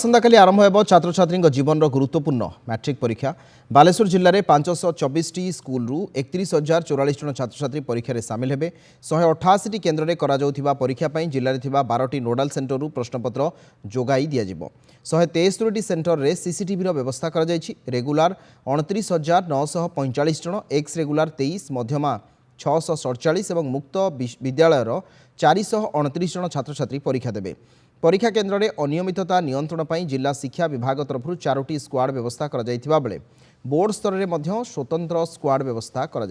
आसंताकाली आरंभ हो छात्र छात्री जीवन गुरुत्वपूर्ण मैट्रिक परीक्षा बालेश्वर जिले में 524 स्कूल 31,044 जन छात्र छात्री परीक्षा सामिल हेबे 188 केन्द्र में करा परीक्षा जिले में 12 नोडाल सेंटर प्रश्नपत्र जोगाई दिज्व 173 सेंटर में सीसीटीवी व्यवस्था कर रेगुलार 29,945 जन एक्स रेगुलार 23 मध्यमा 647 और मुक्त विद्यालयर 429 जन छात्र छात्री परीक्षा देबे। परीक्षा केन्द्र में अनियमितता नियंत्रण पर जिला शिक्षा विभाग तरफ 4टी स्क्वाड व्यवस्था करा बेले बोर्ड स्तर में स्वतंत्र स्क्वाड व्यवस्था करा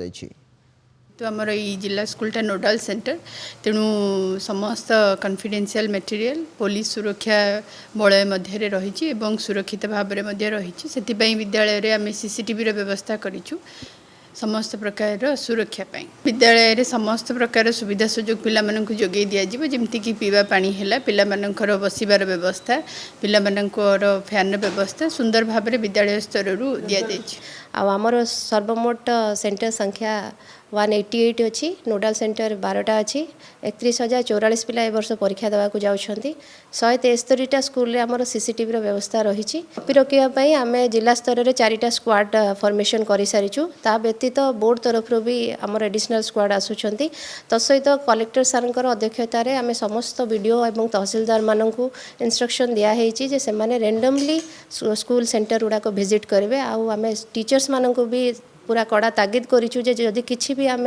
तो आमर ये जिला स्कूलटा नोडाल सेंटर तेणु समस्त कॉन्फिडेंशियल मटेरियल पुलिस सुरक्षा बलय मध्य रही सुरक्षित भाव में रही से विद्यालय में आम सीसीटीवी व्यवस्था करूँ समस्त प्रकार सुरक्षा पाई विद्यालय रे समस्त प्रकार सुविधा सुजोग पिला मानक जोगे दिज्व जमती कि पीवा पानी है पिला मानकर बसिबार व्यवस्था पिला मानकर फैन व्यवस्था सुंदर भाव में विद्यालय स्तर दि आमर सर्वमोट सेंटर संख्या 188 अच्छी नोडाल सेंटर 12टा अच्छी 31,044 पिला ए वर्ष परीक्षा देवाक जाउछंती 173टा स्कूल रे हमर सीसीटीवी व्यवस्था रही रखापी आम जिला स्तर में 4टा स्क्वाड फॉर्मेशन कर सारीचु ता व्यतीत बोर्ड तरफ भी आमर एडिशनल स्क्वाड आसुछंती तसहित कलेक्टर सारंकर अध्यक्षतार आम समस्त वीडियो और तहसीलदार मानू इंस्ट्रक्शन दिखाई जे से रेंडमली स्कूल सेंटर गुड़ाक भिजिट करेंगे आम टीचर्स मानक भी पूरा कड़ा तागिद करूँ जे जदि किसी भी आम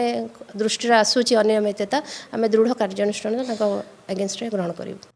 दृष्टि आसूची अनियमितता आम दृढ़ कार्यानुष्ठान एगेन्स्ट ग्रहण करूँ।